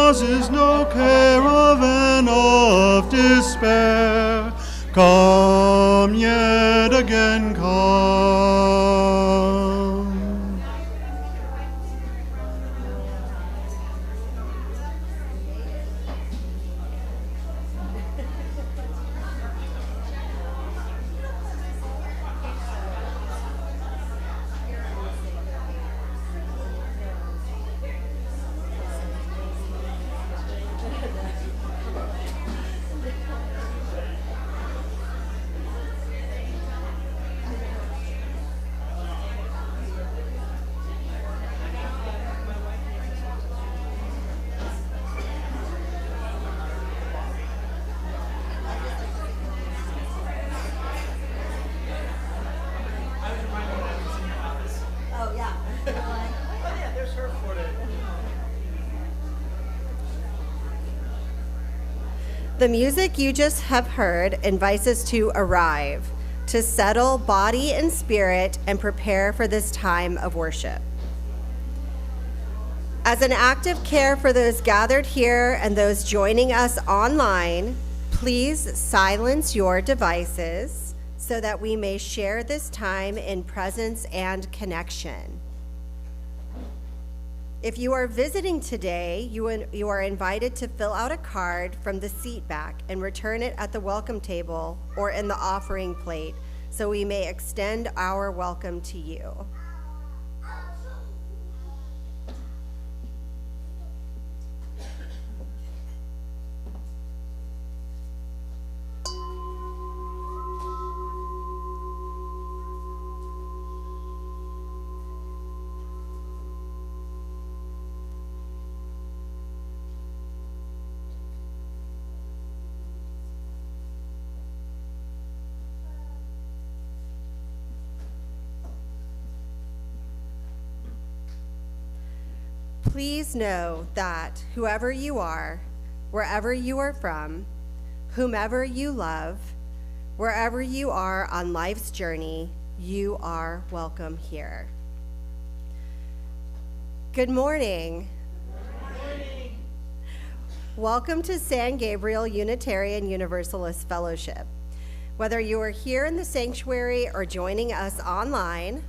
causes no care of and of despair. Come yet again, come. The music you just have heard invites us to arrive, to settle body and spirit and prepare for this time of worship. As an act of care for those gathered here and those joining us online, please silence your devices so that we may share this time in presence and connection. If you are visiting today, you are invited to fill out a card from the seat back and return it at the welcome table or in the offering plate so we may extend our welcome to you. Please know that whoever you are, wherever you are from, whomever you love, wherever you are on life's journey, you are welcome here. Good morning. Good morning. Welcome to San Gabriel Unitarian Universalist Fellowship. Whether you are here in the sanctuary or joining us online,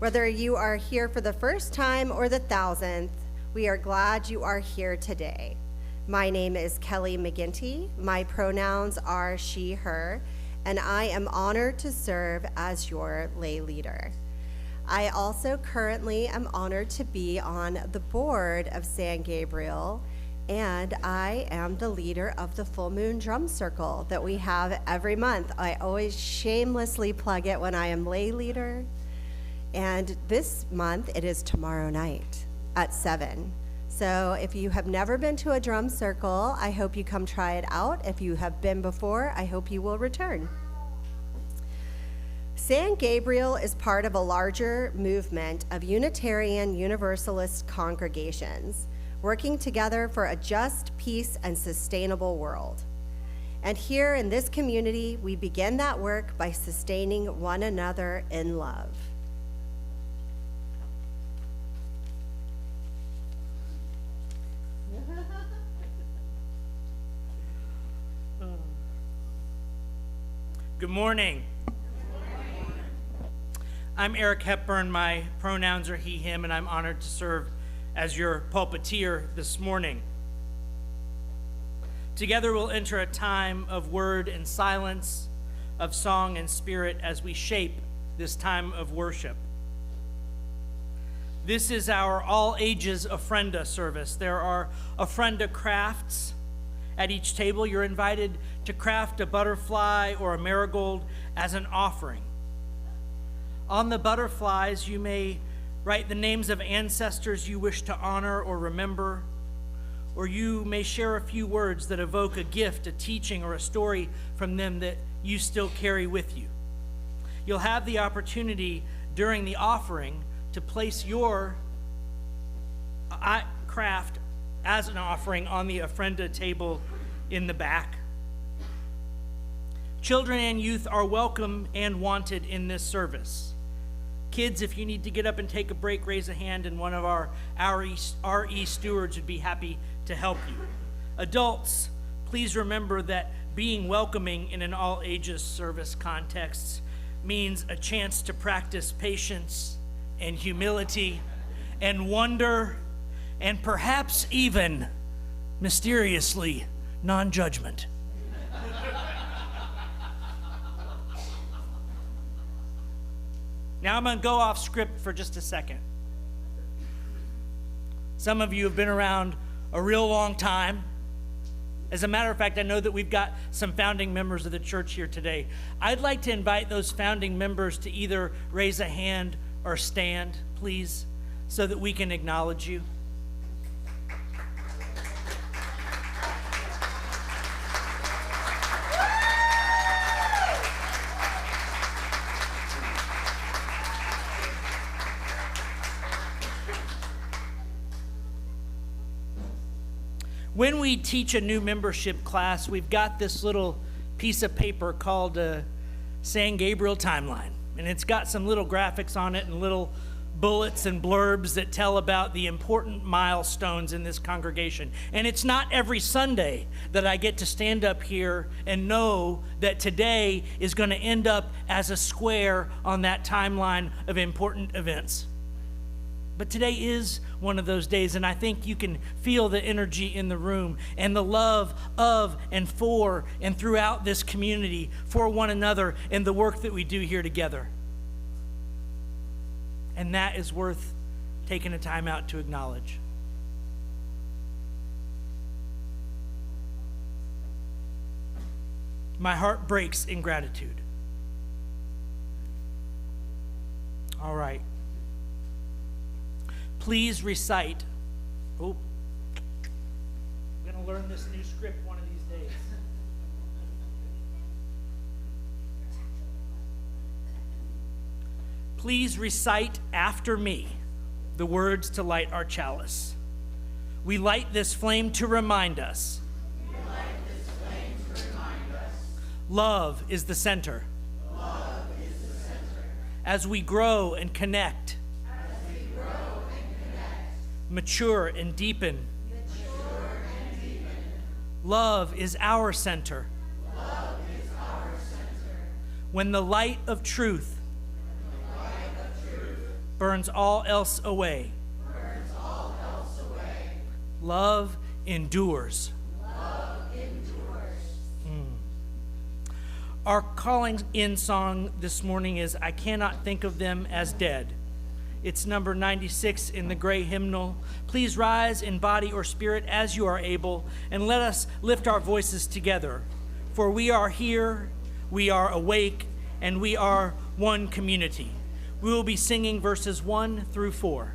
whether you are here for the first time or the 1,000th, we are glad you are here today. My name is Kelly McGinty. My pronouns are she, her, and I am honored to serve as your lay leader. I also currently am honored to be on the board of San Gabriel, and I am the leader of the Full Moon Drum Circle that we have every month. I always shamelessly plug it when I am lay leader. And this month, it is tomorrow night at 7. So if you have never been to a drum circle, I hope you come try it out. If you have been before, I hope you will return. San Gabriel is part of a larger movement of Unitarian Universalist congregations working together for a just, peace, and sustainable world. And here in this community, we begin that work by sustaining one another in love. Good morning. I'm Eric Hepburn. My pronouns are he, him, and I'm honored to serve as your pulpiteer this morning. Together we'll enter a time of word and silence, of song and spirit as we shape this time of worship. This is our all ages Ofrenda service. There are Ofrenda crafts at each table. You're invited to craft a butterfly or a marigold as an offering. On the butterflies, you may write the names of ancestors you wish to honor or remember, or you may share a few words that evoke a gift, a teaching, or a story from them that you still carry with you. You'll have the opportunity during the offering to place your craft as an offering on the Ofrenda table in the back. Children and youth are welcome and wanted in this service. Kids, if you need to get up and take a break, raise a hand, and one of our RE stewards would be happy to help you. Adults, please remember that being welcoming in an all-ages service context means a chance to practice patience and humility and wonder and perhaps even, mysteriously, non-judgment. Now I'm going to go off script for just a second. Some of you have been around a real long time. As a matter of fact, I know that we've got some founding members of the church here today. I'd like to invite those founding members to either raise a hand or stand, please, so that we can acknowledge you. When we teach a new membership class, we've got this little piece of paper called a San Gabriel timeline. And it's got some little graphics on it and little bullets and blurbs that tell about the important milestones in this congregation. And it's not every Sunday that I get to stand up here and know that today is going to end up as a square on that timeline of important events. But today is one of those days, and I think you can feel the energy in the room and the love of and for and throughout this community for one another and the work that we do here together. And that is worth taking a time out to acknowledge. My heart breaks in gratitude. All right. Please recite. Oh, I'm going to learn this new script one of these days. Please recite after me the words to light our chalice. We light this flame to remind us. Love is the center. Love is the center. As we grow and connect. Mature and deepen. Love is our center. Love is our center. When the light of truth burns all else away. Love endures. Our calling in song this morning is I Cannot Think of Them as Dead. It's number 96 in the gray hymnal. Please rise in body or spirit as you are able, and let us lift our voices together. For we are here, we are awake, and we are one community. We will be singing verses 1 through 4.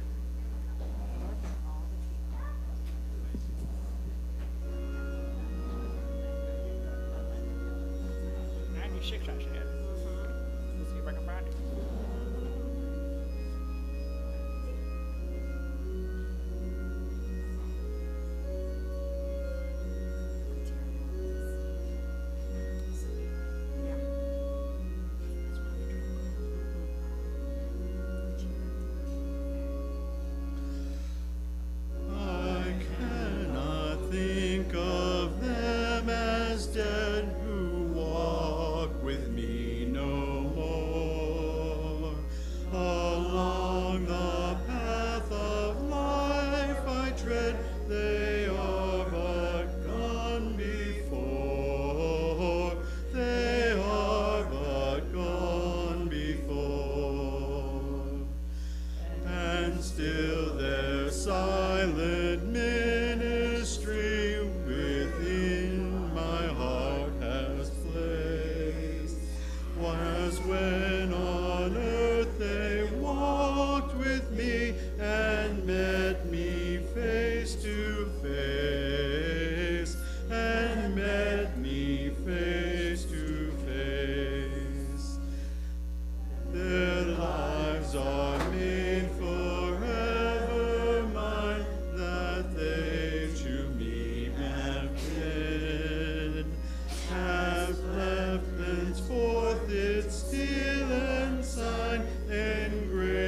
Henceforth its steel and sign engraved.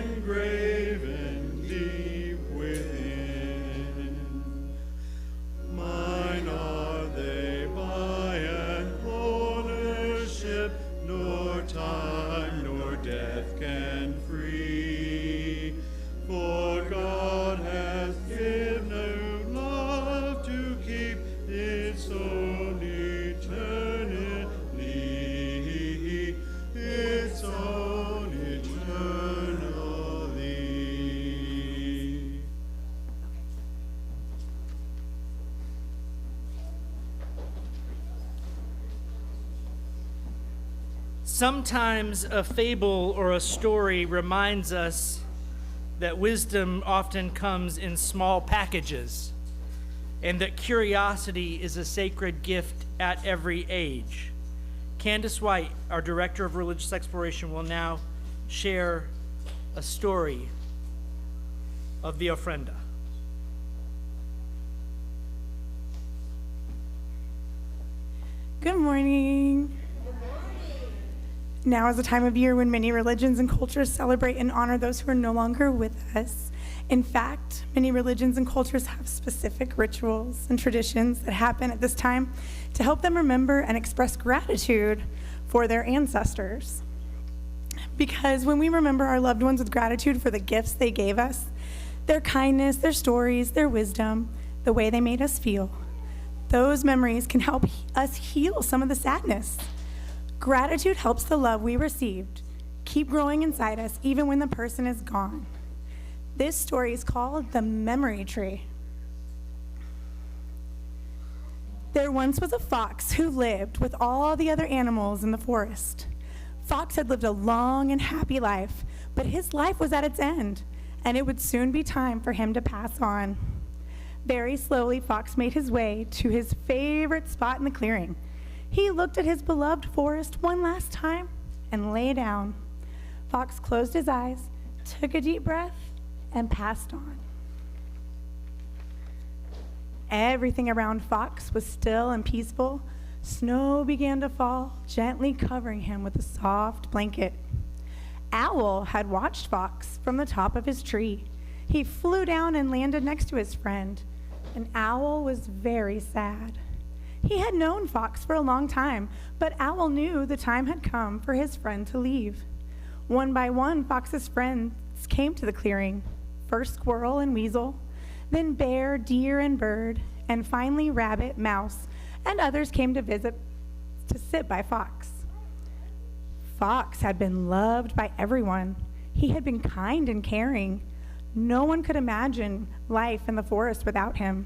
engraven deep within. Mine are they by an ownership, nor time nor death can free. For God has given love to keep its own eternally, its own eternally. Sometimes a fable or a story reminds us that wisdom often comes in small packages, and that curiosity is a sacred gift at every age. Candace White, our Director of Religious Exploration, will now share a story of the Ofrenda. Good morning. Now is a time of year when many religions and cultures celebrate and honor those who are no longer with us. In fact, many religions and cultures have specific rituals and traditions that happen at this time to help them remember and express gratitude for their ancestors. Because when we remember our loved ones with gratitude for the gifts they gave us, their kindness, their stories, their wisdom, the way they made us feel, those memories can help us heal some of the sadness. Gratitude helps the love we received keep growing inside us even when the person is gone. This story is called the Memory Tree. There once was a fox who lived with all the other animals in the forest. Fox had lived a long and happy life, but his life was at its end, and it would soon be time for him to pass on. Very slowly, Fox made his way to his favorite spot in the clearing. He looked at his beloved forest one last time and lay down. Fox closed his eyes, took a deep breath, and passed on. Everything around Fox was still and peaceful. Snow began to fall, gently covering him with a soft blanket. Owl had watched Fox from the top of his tree. He flew down and landed next to his friend. And Owl was very sad. He had known Fox for a long time, but Owl knew the time had come for his friend to leave. One by one, Fox's friends came to the clearing. First Squirrel and Weasel, then Bear, Deer, and Bird, and finally Rabbit, Mouse, and others came to visit to sit by Fox. Fox had been loved by everyone. He had been kind and caring. No one could imagine life in the forest without him.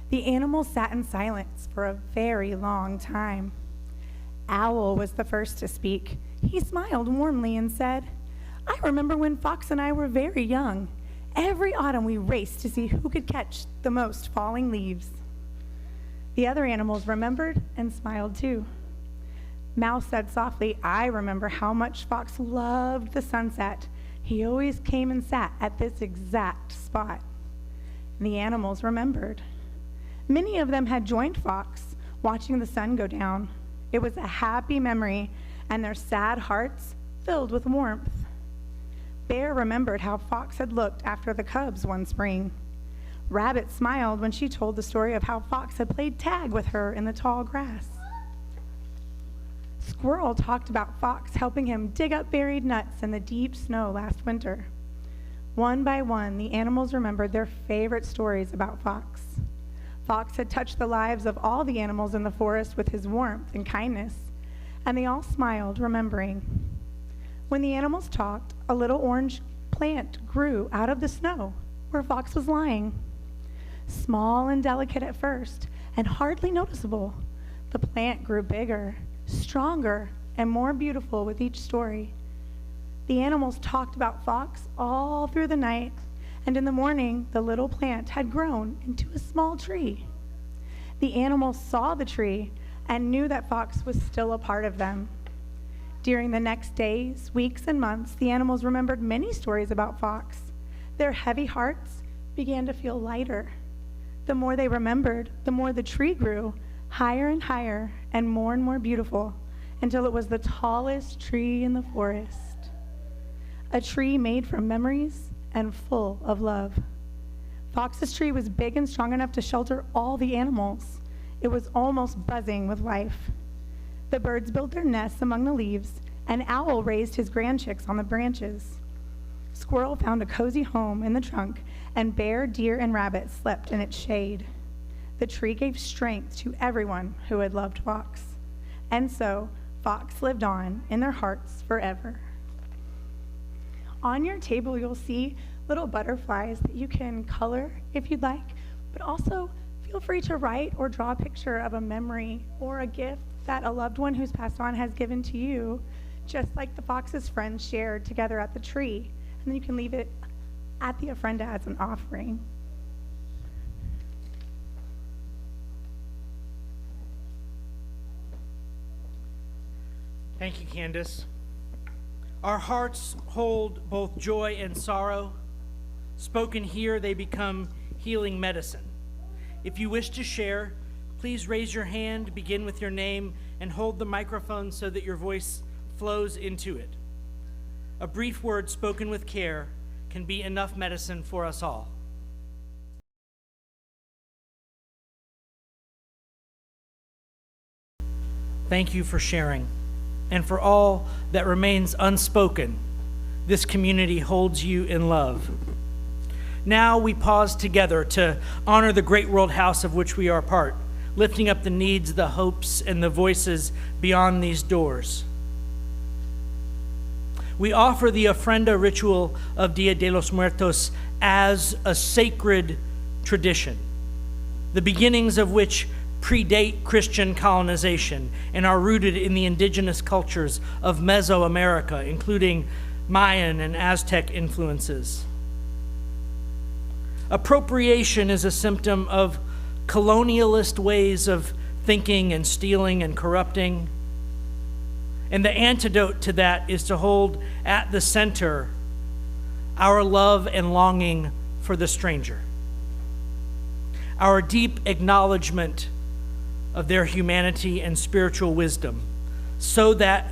The animals sat in silence for a very long time. Owl was the first to speak. He smiled warmly and said, "I remember when Fox and I were very young. Every autumn we raced to see who could catch the most falling leaves." The other animals remembered and smiled too. Mouse said softly, "I remember how much Fox loved the sunset. He always came and sat at this exact spot." And the animals remembered. Many of them had joined Fox, watching the sun go down. It was a happy memory, and their sad hearts filled with warmth. Bear remembered how Fox had looked after the cubs one spring. Rabbit smiled when she told the story of how Fox had played tag with her in the tall grass. Squirrel talked about Fox helping him dig up buried nuts in the deep snow last winter. One by one, the animals remembered their favorite stories about Fox. Fox had touched the lives of all the animals in the forest with his warmth and kindness, and they all smiled, remembering. When the animals talked, a little orange plant grew out of the snow where Fox was lying. Small and delicate at first, and hardly noticeable, the plant grew bigger, stronger, and more beautiful with each story. The animals talked about Fox all through the night, and in the morning, the little plant had grown into a small tree. The animals saw the tree and knew that Fox was still a part of them. During the next days, weeks, and months, the animals remembered many stories about Fox. Their heavy hearts began to feel lighter. The more they remembered, the more the tree grew, higher and higher, and more beautiful, until it was the tallest tree in the forest. a tree made from memories and full of love. Fox's tree was big and strong enough to shelter all the animals. It was almost buzzing with life. The birds built their nests among the leaves, and Owl raised his grand chicks on the branches. Squirrel found a cozy home in the trunk, and bear, deer, and rabbit slept in its shade. The tree gave strength to everyone who had loved Fox. And so, Fox lived on in their hearts forever. On your table, you'll see little butterflies that you can color if you'd like, but also feel free to write or draw a picture of a memory or a gift that a loved one who's passed on has given to you, just like the fox's friends shared together at the tree. And then you can leave it at the Ofrenda as an offering. Thank you, Candace. Our hearts hold both joy and sorrow. Spoken here, they become healing medicine. If you wish to share, please raise your hand, begin with your name, and hold the microphone so that your voice flows into it. A brief word spoken with care can be enough medicine for us all. Thank you for sharing. And for all that remains unspoken, this community holds you in love. Now we pause together to honor the great world house of which we are a part, lifting up the needs, the hopes, and the voices beyond these doors. We offer the Ofrenda ritual of Dia de los Muertos as a sacred tradition, the beginnings of which predate Christian colonization and are rooted in the indigenous cultures of Mesoamerica, including Mayan and Aztec influences. Appropriation is a symptom of colonialist ways of thinking and stealing and corrupting. And the antidote to that is to hold at the center our love and longing for the stranger, our deep acknowledgement of their humanity and spiritual wisdom, so that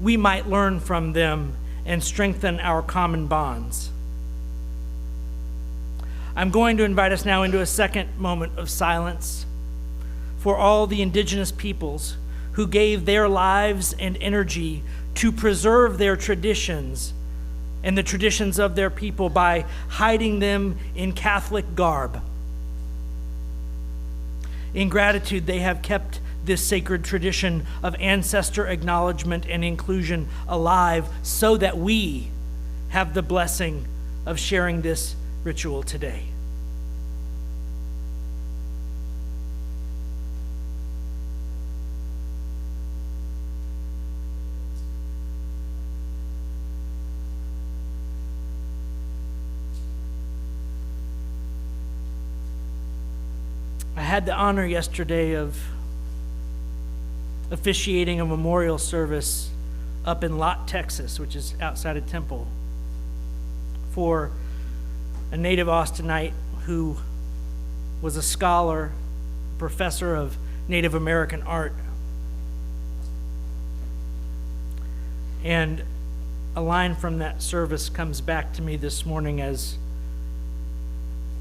we might learn from them and strengthen our common bonds. I'm going to invite us now into a second moment of silence for all the indigenous peoples who gave their lives and energy to preserve their traditions and the traditions of their people by hiding them in Catholic garb. In gratitude, they have kept this sacred tradition of ancestor acknowledgement and inclusion alive so that we have the blessing of sharing this ritual today. I had the honor yesterday of officiating a memorial service up in Lott, Texas, which is outside of Temple, for a native Austinite who was a scholar, professor of Native American art. And a line from that service comes back to me this morning as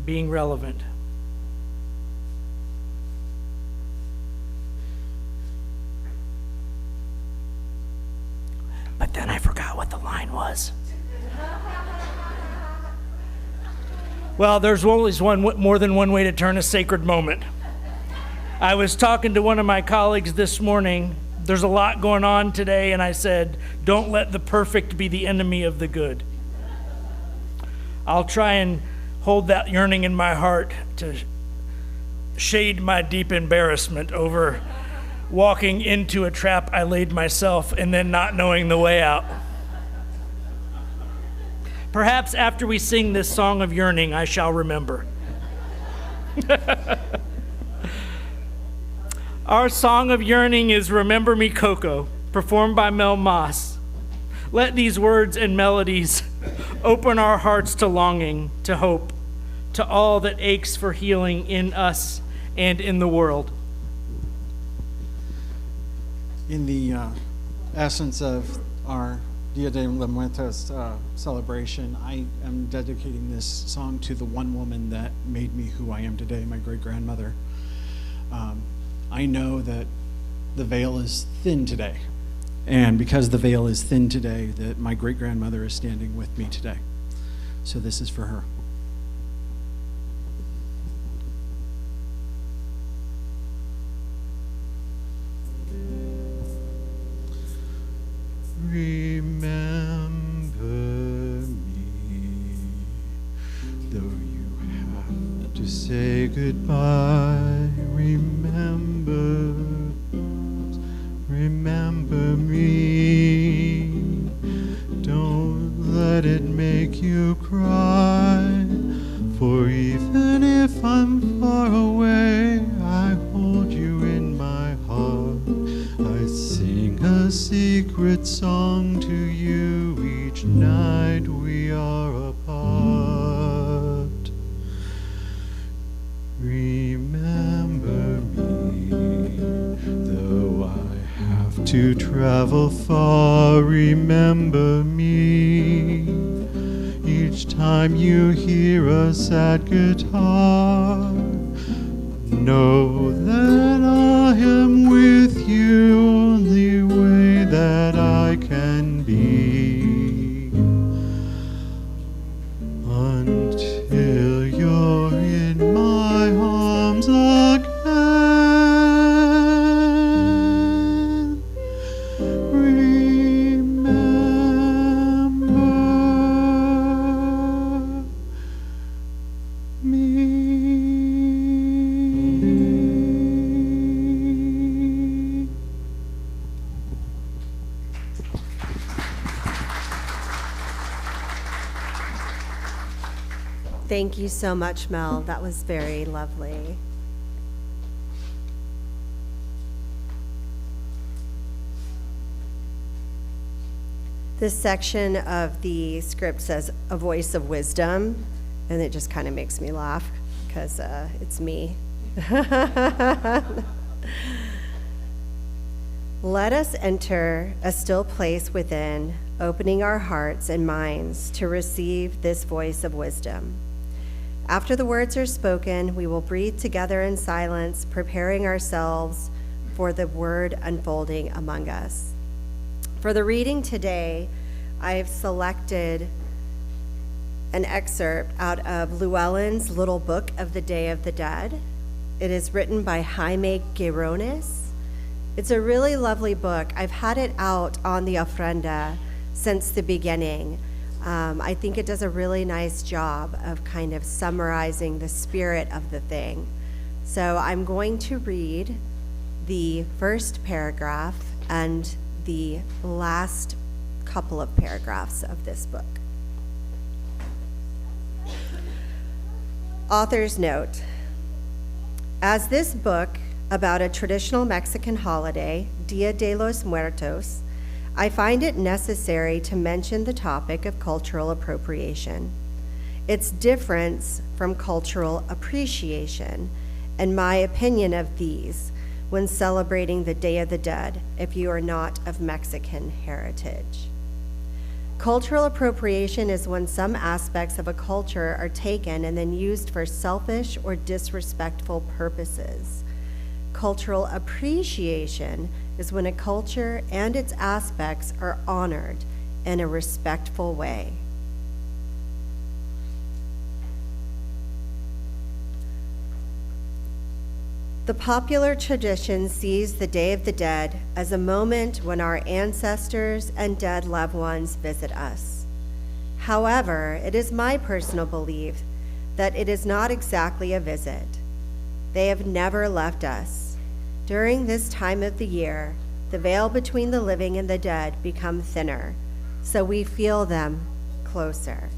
being relevant. But then I forgot what the line was. Well, there's always more than one way to turn a sacred moment. I was talking to one of my colleagues this morning. There's a lot going on today, and I said, don't let the perfect be the enemy of the good. I'll try and hold that yearning in my heart to shade my deep embarrassment over walking into a trap I laid myself and then not knowing the way out. Perhaps after we sing this song of yearning, I shall remember. Our song of yearning is Remember Me Coco, performed by Mel Moss. Let these words and melodies open our hearts to longing, to hope, to all that aches for healing in us and in the world. In the essence of our Dia de los Muertos celebration, I am dedicating this song to the one woman that made me who I am today, my great-grandmother. I know that the veil is thin today, and because the veil is thin today, that my great-grandmother is standing with me today. So this is for her. Remember me, though you have to say goodbye. Remember me. Don't let it make you cry. For even if I'm far away, I hold you in my heart. I sing a secret song to you each night we are apart. Remember me, though I have to travel far. Remember me, each time you hear a sad guitar. Know that I am with you only way that I can be, until you're in my arms again. Remember me. Thank you so much, Mel. That was very lovely. This section of the script says a voice of wisdom, and it just kind of makes me laugh because it's me. Let us enter a still place within, opening our hearts and minds to receive this voice of wisdom. After the words are spoken, we will breathe together in silence, preparing ourselves for the word unfolding among us. For the reading today, I've selected an excerpt out of Llewellyn's Little Book of the Day of the Dead. It is written by Jaime Girones. It's a really lovely book. I've had it out on the Ofrenda since the beginning. I think it does a really nice job of kind of summarizing the spirit of the thing. So I'm going to read the first paragraph and the last couple of paragraphs of this book. Author's note: as this book about a traditional Mexican holiday, Dia de los Muertos, I find it necessary to mention the topic of cultural appropriation, its difference from cultural appreciation, and my opinion of these when celebrating the Day of the Dead if you are not of Mexican heritage. Cultural appropriation is when some aspects of a culture are taken and then used for selfish or disrespectful purposes. Cultural appreciation is when a culture and its aspects are honored in a respectful way. The popular tradition sees the Day of the Dead as a moment when our ancestors and dead loved ones visit us. However, it is my personal belief that it is not exactly a visit. They have never left us. During this time of the year, the veil between the living and the dead become thinner, so we feel them closer.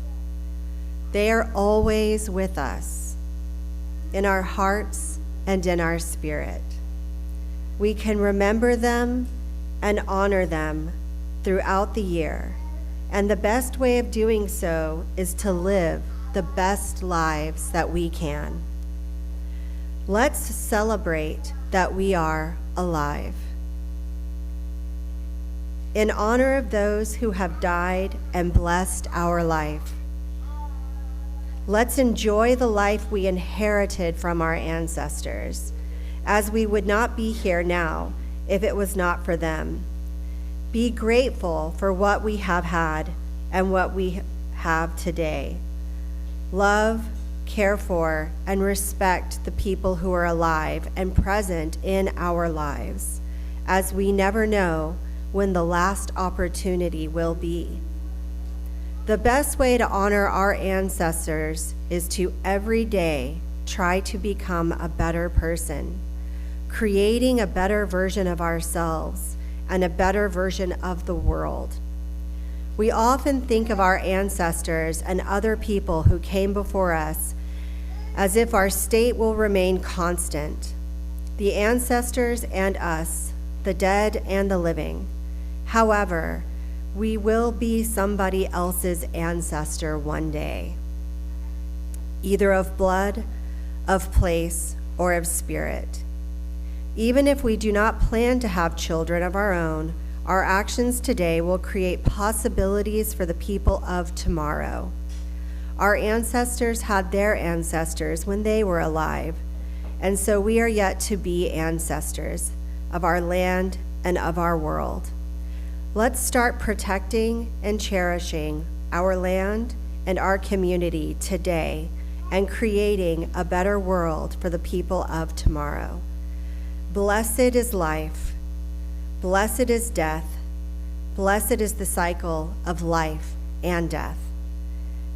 They are always with us, in our hearts and in our spirit. We can remember them and honor them throughout the year, and the best way of doing so is to live the best lives that we can. Let's celebrate that we are alive. in honor of those who have died and blessed our life. Let's enjoy the life we inherited from our ancestors, as we would not be here now if it was not for them. Be grateful for what we have had and what we have today. Love, care for, and respect the people who are alive and present in our lives, as we never know when the last opportunity will be. The best way to honor our ancestors is to every day try to become a better person, creating a better version of ourselves and a better version of the world. We often think of our ancestors and other people who came before us as if our state will remain constant. The ancestors and us, the dead and the living. However, we will be somebody else's ancestor one day, either of blood, of place, or of spirit. Even if we do not plan to have children of our own, our actions today will create possibilities for the people of tomorrow. Our ancestors had their ancestors when they were alive, and so we are yet to be ancestors of our land and of our world. Let's start protecting and cherishing our land and our community today and creating a better world for the people of tomorrow. Blessed is life, blessed is death, blessed is the cycle of life and death.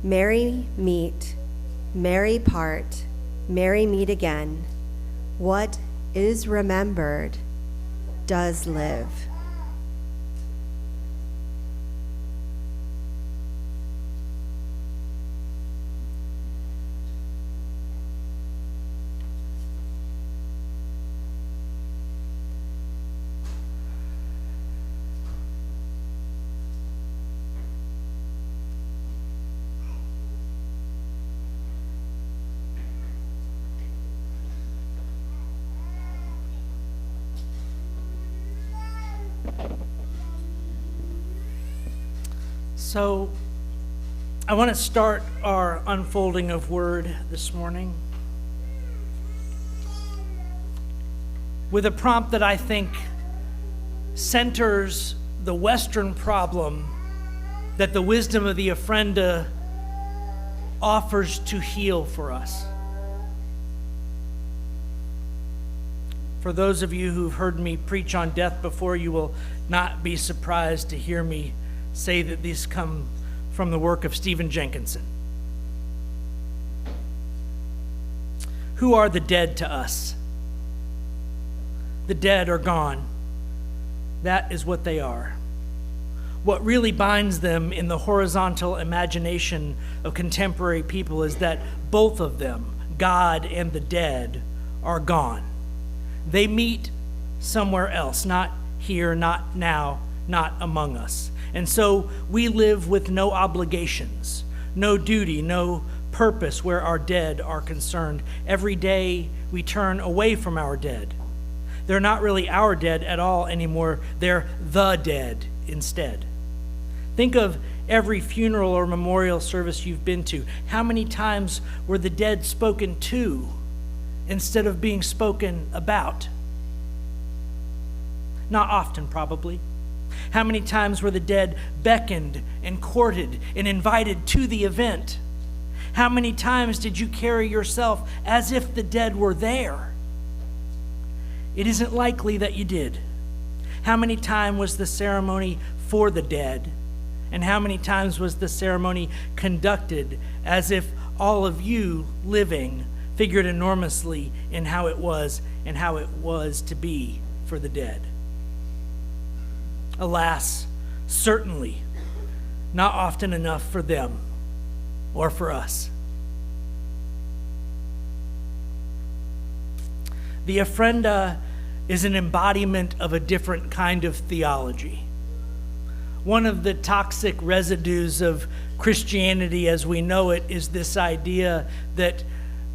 Merry meet, merry part, merry meet again. What is remembered does live. So I want to start our unfolding of word this morning with a prompt that I think centers the Western problem that the wisdom of the Ofrenda offers to heal for us. For those of you who've heard me preach on death before, you will not be surprised to hear me say that these come from the work of Stephen Jenkinson. Who are the dead to us? The dead are gone. That is what they are. What really binds them in the horizontal imagination of contemporary people is that both of them, God and the dead, are gone. They meet somewhere else, not here, not now, not among us. And so we live with no obligations, no duty, no purpose where our dead are concerned. Every day we turn away from our dead. They're not really our dead at all anymore. They're the dead instead. Think of every funeral or memorial service you've been to. How many times were the dead spoken to instead of being spoken about? Not often, probably. How many times were the dead beckoned and courted and invited to the event? How many times did you carry yourself as if the dead were there? It isn't likely that you did. How many times was the ceremony for the dead? And how many times was the ceremony conducted as if all of you living figured enormously in how it was and how it was to be for the dead? Alas, certainly not often enough for them or for us. The Ofrenda is an embodiment of a different kind of theology. One of the toxic residues of Christianity as we know it is this idea that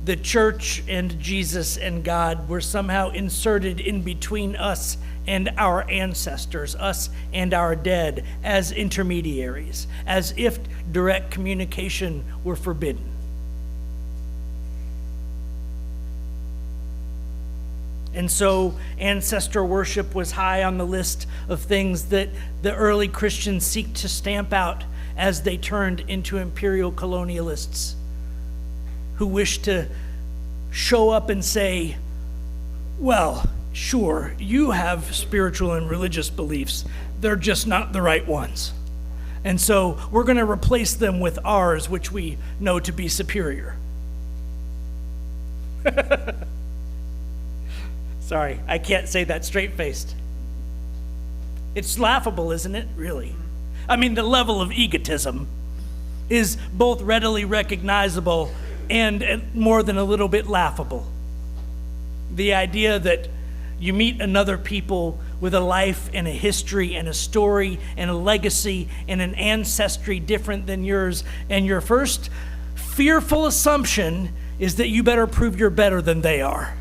the church and Jesus and God were somehow inserted in between us and our ancestors, us and our dead, as intermediaries, as if direct communication were forbidden. And so ancestor worship was high on the list of things that the early Christians seek to stamp out as they turned into imperial colonialists who wished to show up and say, well, sure, you have spiritual and religious beliefs. They're just not the right ones. And so we're going to replace them with ours, which we know to be superior. Sorry, I can't say that straight-faced. It's laughable, isn't it? Really. I mean, the level of egotism is both readily recognizable and more than a little bit laughable. The idea that you meet another people with a life and a history and a story and a legacy and an ancestry different than yours, and your first fearful assumption is that you better prove you're better than they are.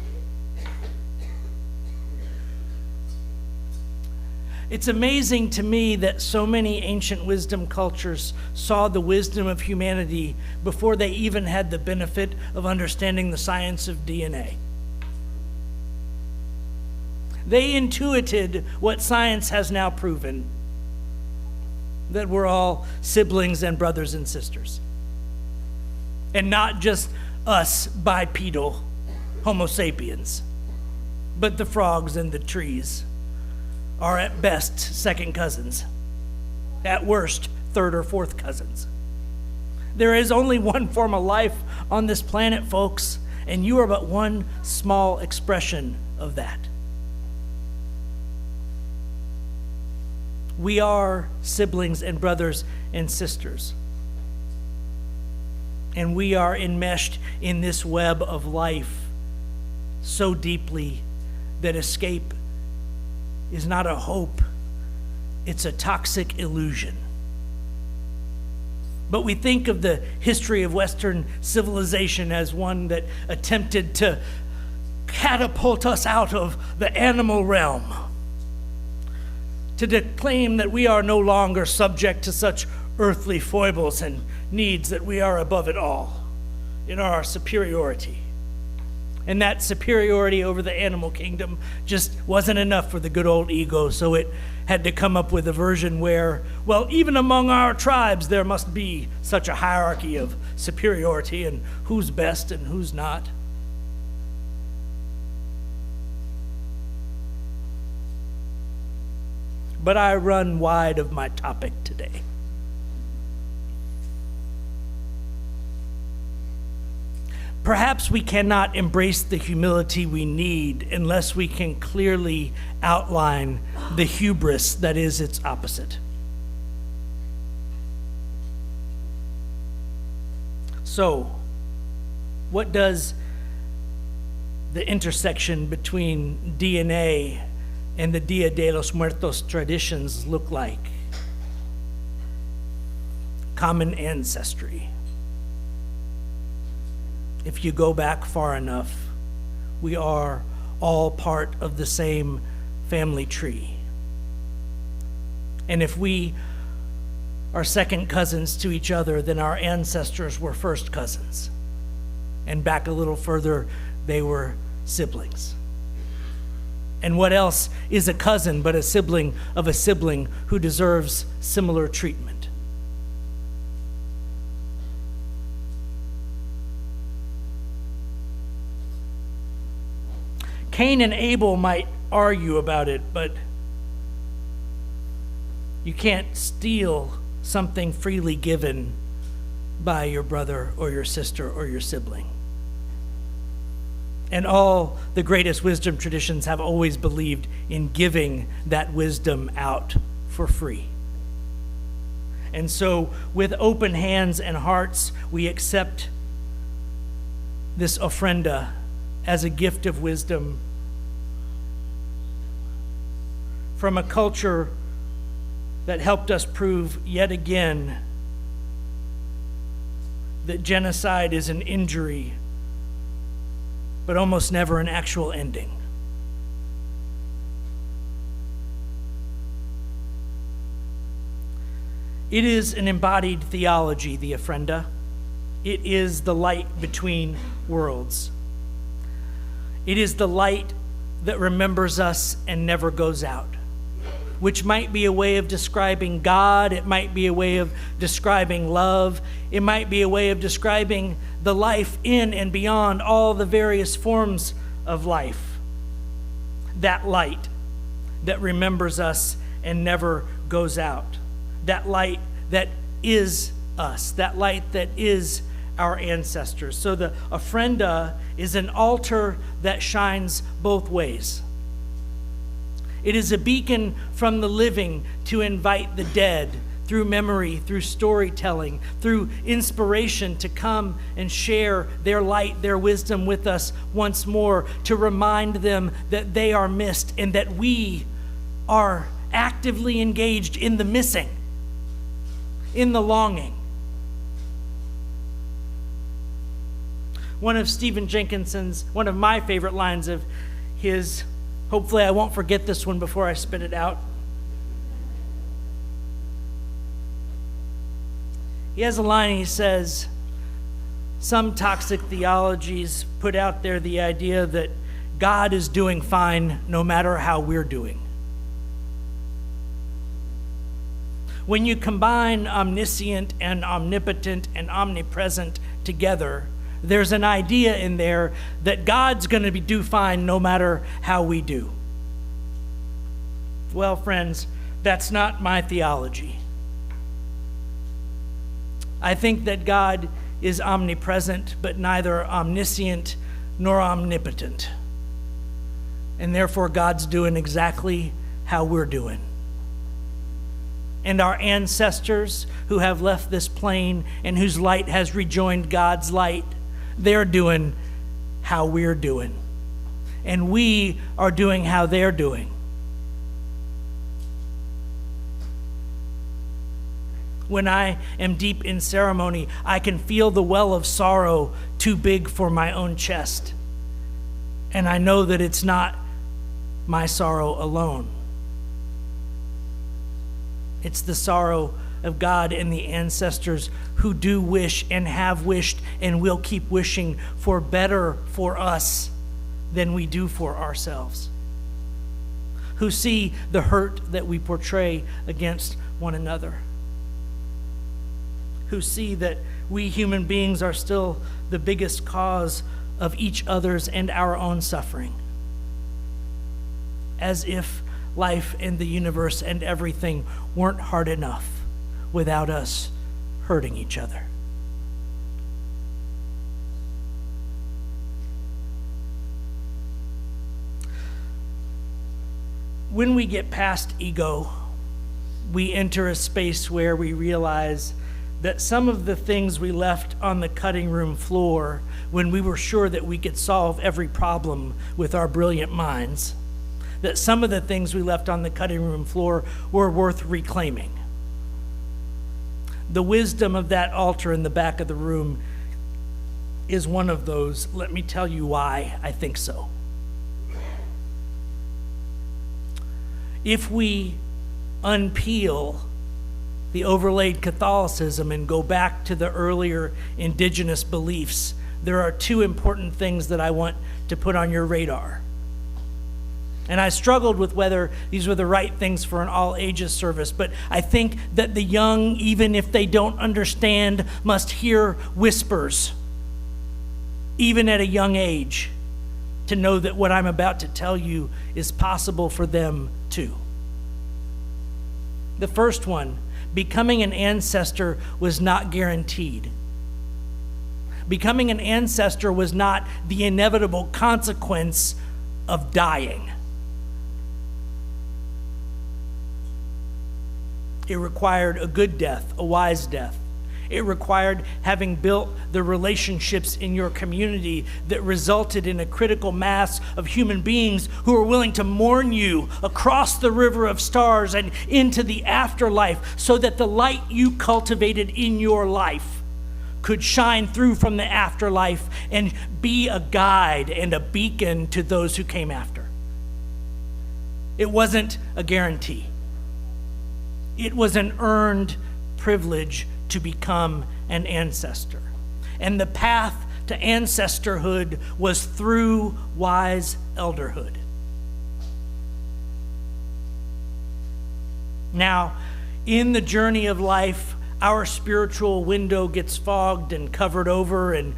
It's amazing to me that so many ancient wisdom cultures saw the wisdom of humanity before they even had the benefit of understanding the science of DNA. They intuited what science has now proven, that we're all siblings and brothers and sisters. And not just us bipedal Homo sapiens, but the frogs and the trees are at best second cousins, at worst third or fourth cousins. There is only one form of life on this planet, folks, and you are but one small expression of that. We are siblings and brothers and sisters. And we are enmeshed in this web of life so deeply that escape is not a hope, it's a toxic illusion. But we think of the history of Western civilization as one that attempted to catapult us out of the animal realm, to declaim that we are no longer subject to such earthly foibles and needs, that we are above it all in our superiority. And that superiority over the animal kingdom just wasn't enough for the good old ego, so it had to come up with a version where, well, even among our tribes, there must be such a hierarchy of superiority and who's best and who's not. But I run wide of my topic today. Perhaps we cannot embrace the humility we need unless we can clearly outline the hubris that is its opposite. So, what does the intersection between DNA and the Dia de los Muertos traditions look like? Common ancestry. If you go back far enough, we are all part of the same family tree. And if we are second cousins to each other, then our ancestors were first cousins. And back a little further, they were siblings. And what else is a cousin but a sibling of a sibling who deserves similar treatment? Cain and Abel might argue about it, but you can't steal something freely given by your brother or your sister or your sibling. And all the greatest wisdom traditions have always believed in giving that wisdom out for free. And so, with open hands and hearts, we accept this ofrenda as a gift of wisdom from a culture that helped us prove yet again that genocide is an injury but almost never an actual ending. It is an embodied theology, the Ofrenda. It is the light between worlds. It is the light that remembers us and never goes out, which might be a way of describing God. It might be a way of describing love. It might be a way of describing the life in and beyond all the various forms of life. That light that remembers us and never goes out. That light that is us. That light that is our ancestors. So the Ofrenda is an altar that shines both ways. It is a beacon from the living to invite the dead through memory, through storytelling, through inspiration to come and share their light, their wisdom with us once more, to remind them that they are missed and that we are actively engaged in the missing, in the longing. One of Stephen Jenkinson's, one of my favorite lines of his, hopefully I won't forget this one before I spit it out. He has a line, he says, some toxic theologies put out there the idea that God is doing fine no matter how we're doing. When you combine omniscient and omnipotent and omnipresent together, there's an idea in there that God's going to do fine no matter how we do. Well, friends, that's not my theology. I think that God is omnipresent, but neither omniscient nor omnipotent. And therefore, God's doing exactly how we're doing. And our ancestors who have left this plane and whose light has rejoined God's light, they're doing how we're doing. And we are doing how they're doing. When I am deep in ceremony, I can feel the well of sorrow too big for my own chest. And I know that it's not my sorrow alone. It's the sorrow of God and the ancestors who do wish and have wished and will keep wishing for better for us than we do for ourselves. Who see the hurt that we portray against one another. Who see that we human beings are still the biggest cause of each other's and our own suffering. As if life and the universe and everything weren't hard enough without us hurting each other. When we get past ego, we enter a space where we realize that some of the things we left on the cutting room floor when we were sure that we could solve every problem with our brilliant minds, that some of the things we left on the cutting room floor were worth reclaiming. The wisdom of that altar in the back of the room is one of those. Let me tell you why I think so. If we unpeel the overlaid Catholicism and go back to the earlier indigenous beliefs, there are two important things that I want to put on your radar. And I struggled with whether these were the right things for an all-ages service, but I think that the young, even if they don't understand, must hear whispers, even at a young age, to know that what I'm about to tell you is possible for them too. The first one, becoming an ancestor was not guaranteed. Becoming an ancestor was not the inevitable consequence of dying. It required a good death, a wise death. It required having built the relationships in your community that resulted in a critical mass of human beings who are willing to mourn you across the river of stars and into the afterlife, so that the light you cultivated in your life could shine through from the afterlife and be a guide and a beacon to those who came after. It wasn't a guarantee. It was an earned privilege to become an ancestor. And the path to ancestorhood was through wise elderhood. Now, in the journey of life, our spiritual window gets fogged and covered over, and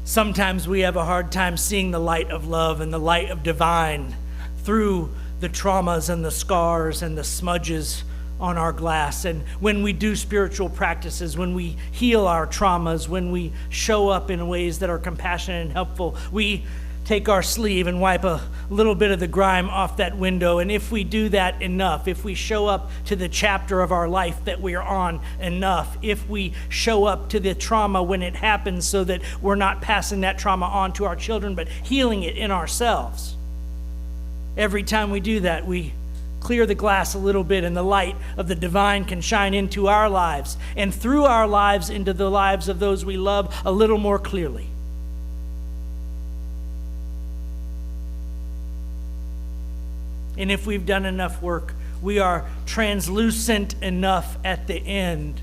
sometimes we have a hard time seeing the light of love and the light of divine through the traumas and the scars and the smudges on our glass. And when we do spiritual practices, when we heal our traumas, when we show up in ways that are compassionate and helpful, we take our sleeve and wipe a little bit of the grime off that window. And if we do that enough, if we show up to the chapter of our life that we are on enough, if we show up to the trauma when it happens so that we're not passing that trauma on to our children, but healing it in ourselves, every time we do that, we clear the glass a little bit and the light of the divine can shine into our lives and through our lives into the lives of those we love a little more clearly. And if we've done enough work, we are translucent enough at the end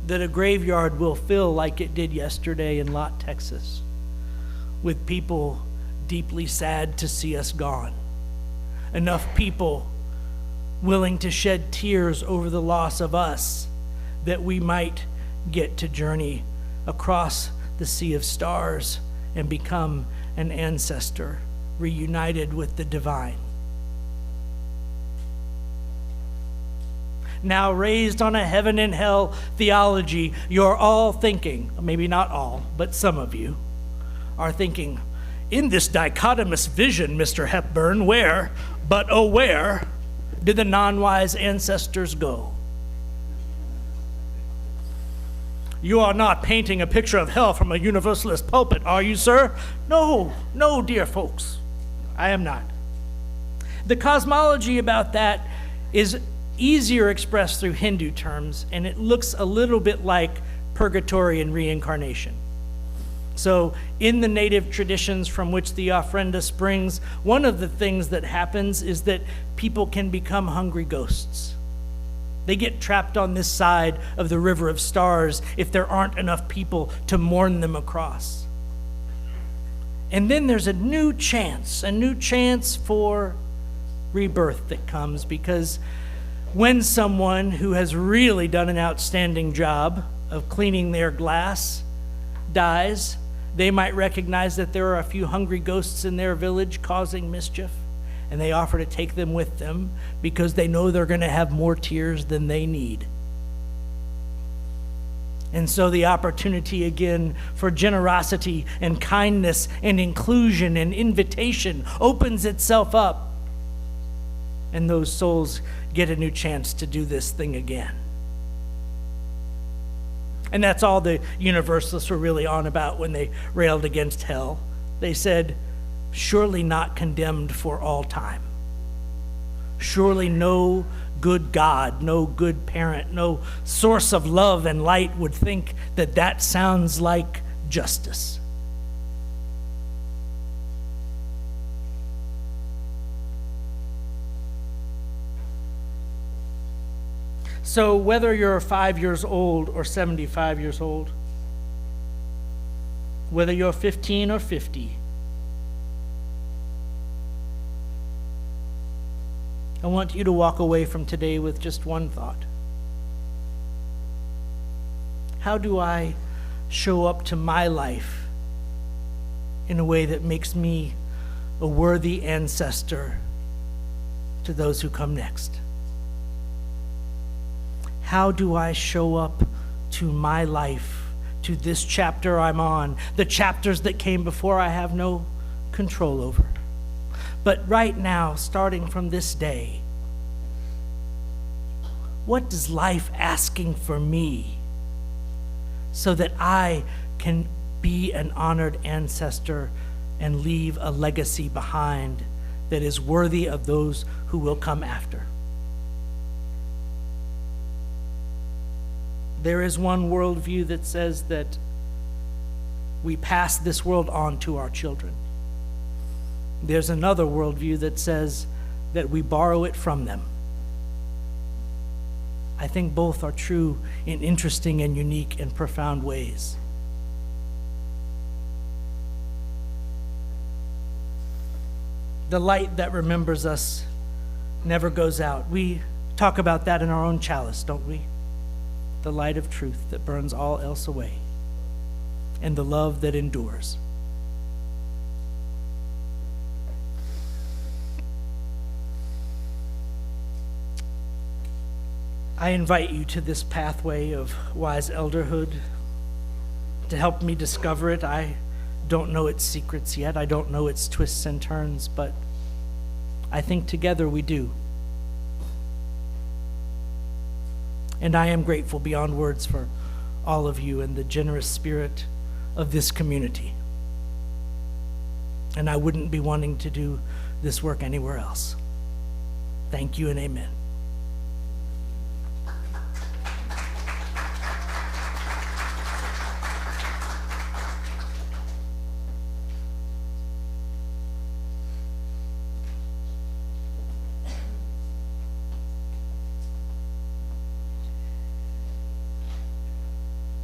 that a graveyard will feel like it did yesterday in Lott, Texas, with people deeply sad to see us gone. Enough people willing to shed tears over the loss of us that we might get to journey across the sea of stars and become an ancestor reunited with the divine. Now, raised on a heaven and hell theology, you're all thinking, maybe not all, but some of you are thinking, in this dichotomous vision, Mr. Hepburn, where, but oh where, did the non-wise ancestors go? You are not painting a picture of hell from a universalist pulpit, are you, sir? No, dear folks, I am not. The cosmology about that is easier expressed through Hindu terms, and it looks a little bit like purgatory and reincarnation. So in the native traditions from which the Ofrenda springs, one of the things that happens is that people can become hungry ghosts. They get trapped on this side of the river of stars if there aren't enough people to mourn them across. And then there's a new chance for rebirth that comes, because when someone who has really done an outstanding job of cleaning their glass dies, they might recognize that there are a few hungry ghosts in their village causing mischief, and they offer to take them with them because they know they're going to have more tears than they need. And so the opportunity again for generosity and kindness and inclusion and invitation opens itself up, and those souls get a new chance to do this thing again. And that's all the Universalists were really on about when they railed against hell. They said, surely not condemned for all time. Surely no good God, no good parent, no source of love and light would think that that sounds like justice. So whether you're 5 years old or 75 years old, whether you're 15 or 50, I want you to walk away from today with just one thought. How do I show up to my life in a way that makes me a worthy ancestor to those who come next? How do I show up to my life, to this chapter I'm on, the chapters that came before I have no control over? But right now, starting from this day, what is life asking for me so that I can be an honored ancestor and leave a legacy behind that is worthy of those who will come after? There is one worldview that says that we pass this world on to our children. There's another worldview that says that we borrow it from them. I think both are true in interesting and unique and profound ways. The light that remembers us never goes out. We talk about that in our own chalice, don't we? The light of truth that burns all else away, and the love that endures. I invite you to this pathway of wise elderhood to help me discover it. I don't know its secrets yet. I don't know its twists and turns, but I think together we do. And I am grateful beyond words for all of you and the generous spirit of this community. And I wouldn't be wanting to do this work anywhere else. Thank you and amen.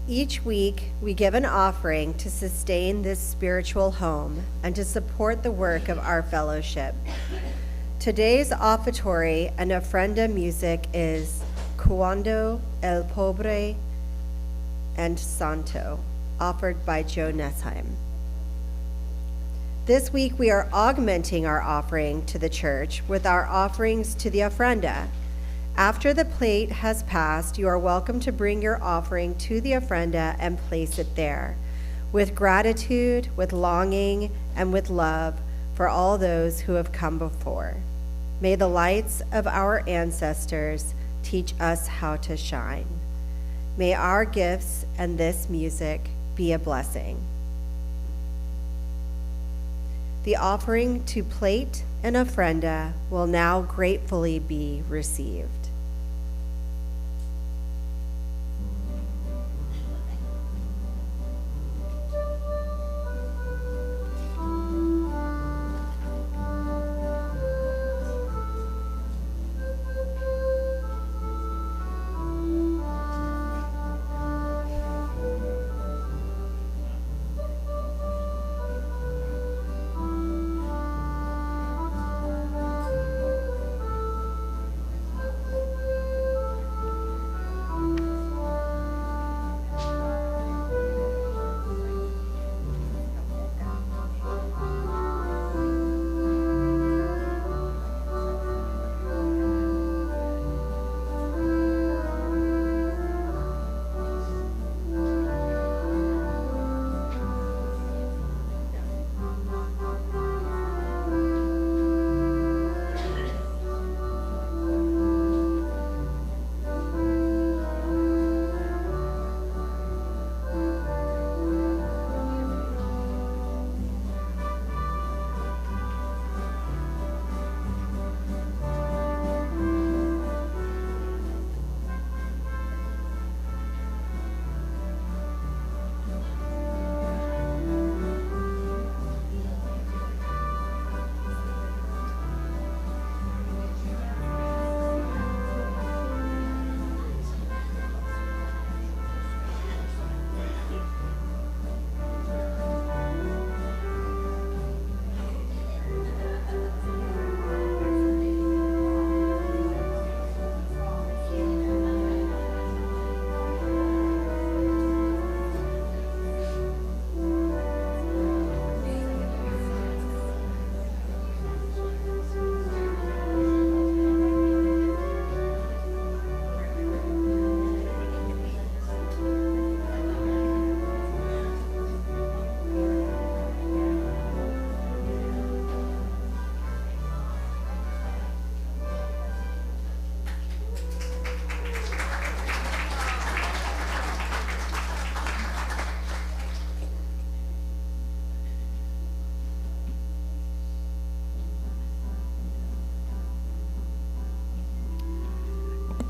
Each week, we give an offering to sustain this spiritual home and to support the work of our fellowship. Today's offertory and ofrenda music is Cuando el Pobre and Santo, offered by Joe Nesheim. This week, we are augmenting our offering to the church with our offerings to the ofrenda. After the plate has passed, you are welcome to bring your offering to the ofrenda and place it there, with gratitude, with longing, and with love for all those who have come before. May the lights of our ancestors teach us how to shine. May our gifts and this music be a blessing. The offering to plate and ofrenda will now gratefully be received.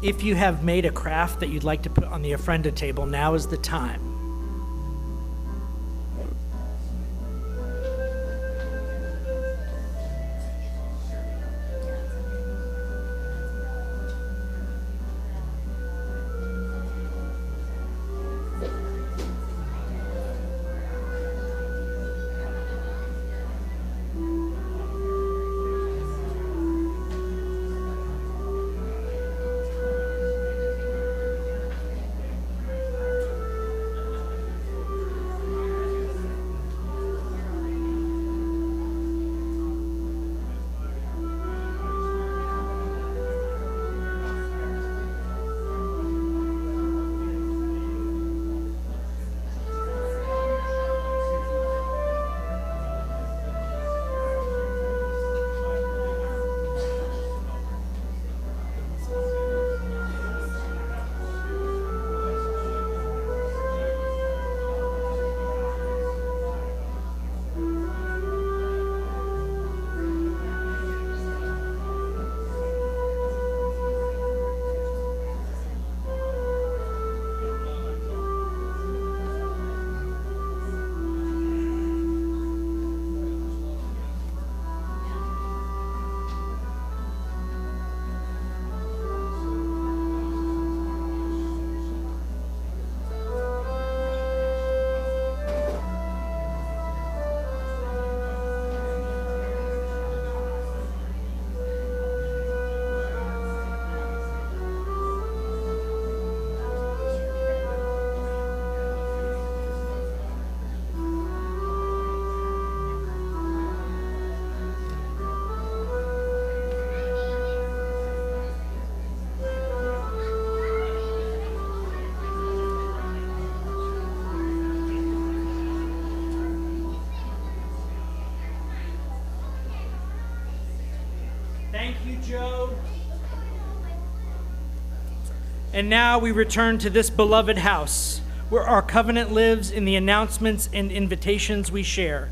If you have made a craft that you'd like to put on the Ofrenda table, now is the time. Thank you, Joe. And now we return to this beloved house, where our covenant lives in the announcements and invitations we share.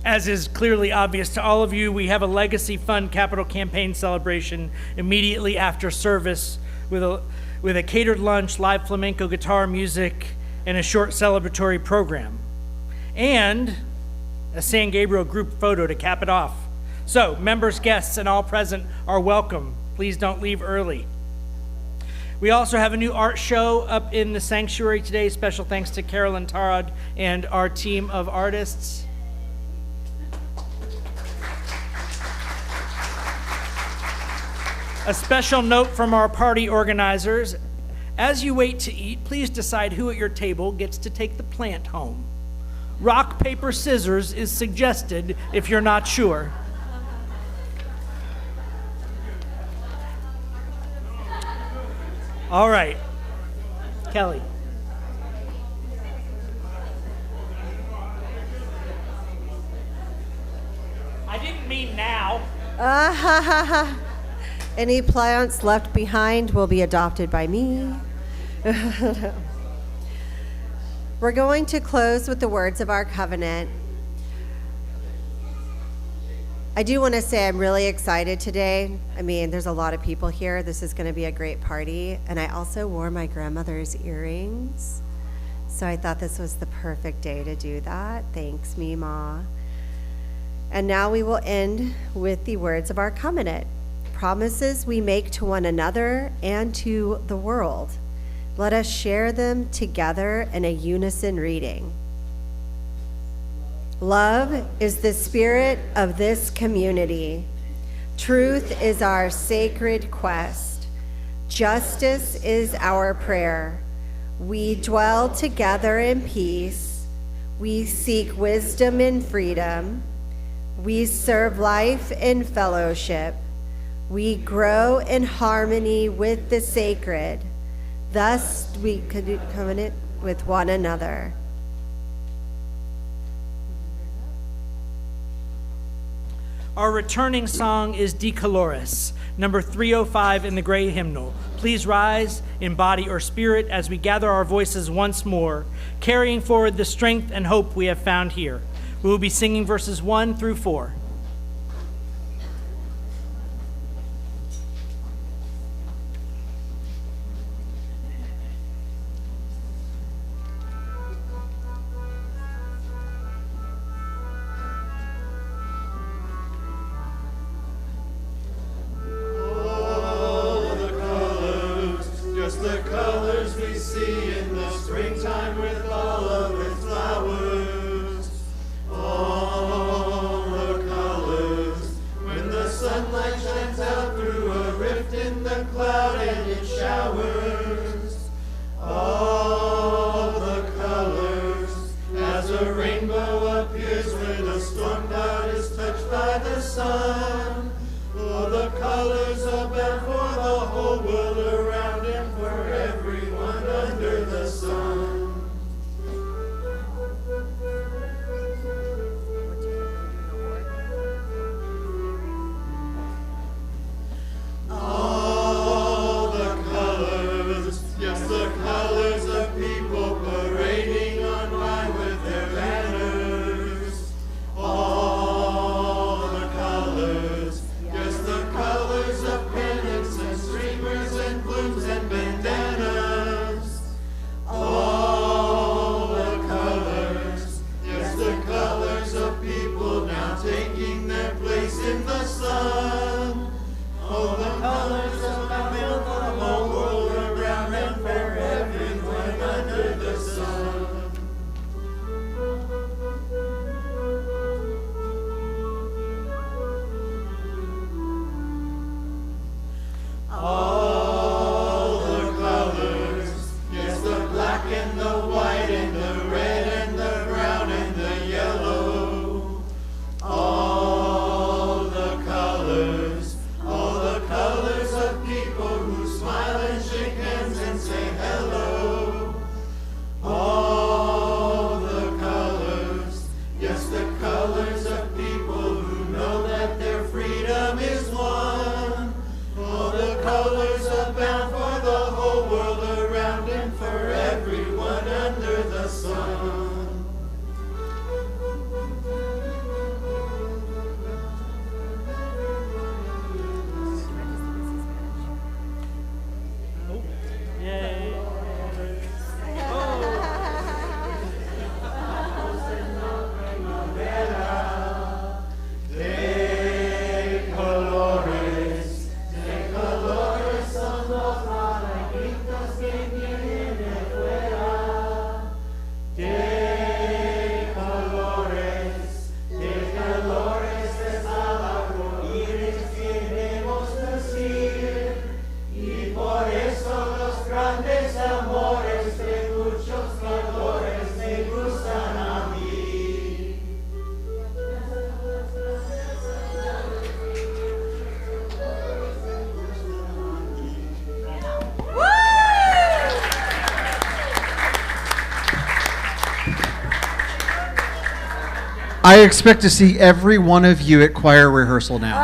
As is clearly obvious to all of you, we have a Legacy Fund Capital Campaign celebration immediately after service with a catered lunch, live flamenco guitar music, and a short celebratory program. And a San Gabriel group photo to cap it off. So, members, guests, and all present are welcome. Please don't leave early. We also have a new art show up in the sanctuary today. Special thanks to Carolyn Tarad and our team of artists. A special note from our party organizers. As you wait to eat, please decide who at your table gets to take the plant home. Rock, paper, scissors is suggested if you're not sure. All right, Kelly. I didn't mean now. Any plants left behind will be adopted by me. We're going to close with the words of our covenant. I do want to say I'm really excited today. I mean, there's a lot of people here. This is going to be a great party. And I also wore my grandmother's earrings. So I thought this was the perfect day to do that. Thanks, Mima. And now we will end with the words of our covenant. Promises we make to one another and to the world. Let us share them together in a unison reading. Love is the spirit of this community. Truth is our sacred quest. Justice is our prayer. We dwell together in peace. We seek wisdom and freedom. We serve life in fellowship. We grow in harmony with the sacred. Thus we covenant with one another. Our returning song is De Coloris, number 305 in the gray hymnal. Please rise in body or spirit as we gather our voices once more, carrying forward the strength and hope we have found here. We will be singing verses 1 through 4. and the white and the red and the brown and the yellow. All the colors of people who smile and shake hands and say hello. All the colors, yes, the colors of people who know that their freedom is won. All the colors abound for the whole world around and for everyone under the sun. Yay. De colores son los malaguitos que vienen de fuera. De colores es al arco iris queremos decir. Y por eso los grandes amores de muchos colores me gustan a mí. I expect to see every one of you at choir rehearsal now.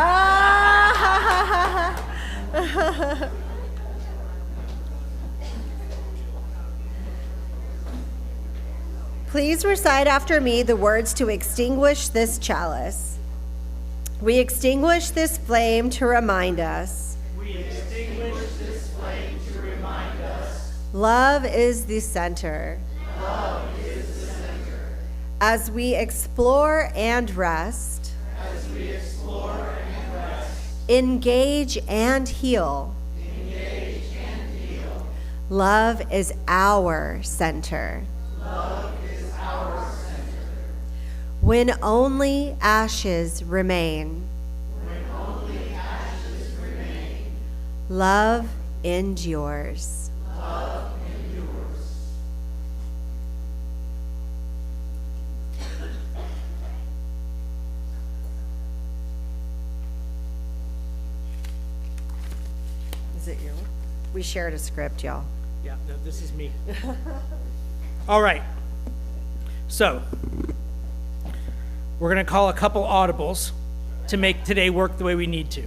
Please recite after me the words to extinguish this chalice. We extinguish this flame to remind us. We extinguish this flame to remind us. Love is the center. Love is the center. As we explore and rest, As we explore and rest, engage and heal, engage and heal. love is our center. Love is our center. When only ashes remain, When only ashes remain, love endures. love endures. Is it your one? We shared a script, y'all. Yeah, no, this is me. All right. So, we're going to call a couple audibles to make today work the way we need to,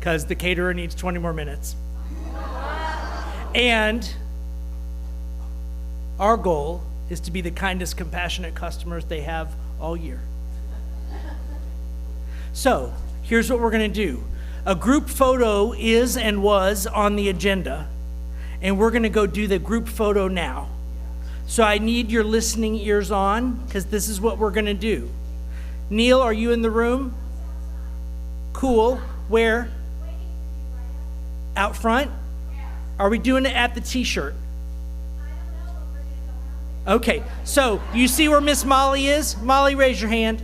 because the caterer needs 20 more minutes. And our goal is to be the kindest, compassionate customers they have all year. So, here's what we're going to do. A group photo is and was on the agenda, and we're going to go do the group photo now. So I need your listening ears on, because this is what we're going to do. Neil, are you in the room? Cool. Where? Out front? Are we doing it at the t-shirt? Okay, so you see where Miss Molly is? Molly, raise your hand.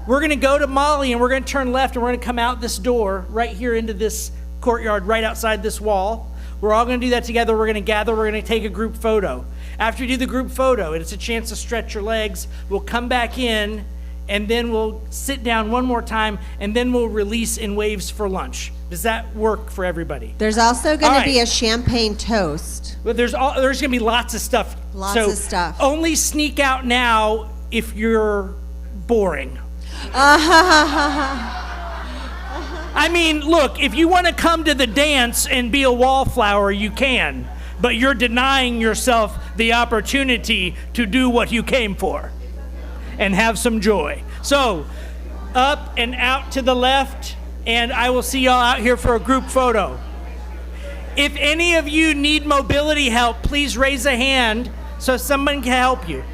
We're going to go to Molly, and we're going to turn left, and we're going to come out this door right here into this courtyard right outside this wall. We're all going to do that together. We're going to gather. We're going to take a group photo. After you do the group photo, it's a chance to stretch your legs. We'll come back in, and then we'll sit down one more time, and then we'll release in waves for lunch. Does that work for everybody? There's also going All to be right. a champagne toast. But there's going to be lots of stuff. Lots So of stuff. Only sneak out now if you're boring. I mean, look, if you want to come to the dance and be a wallflower, you can, but you're denying yourself the opportunity to do what you came for and have some joy. So, up and out to the left, and I will see y'all out here for a group photo. If any of you need mobility help, please raise a hand so someone can help you.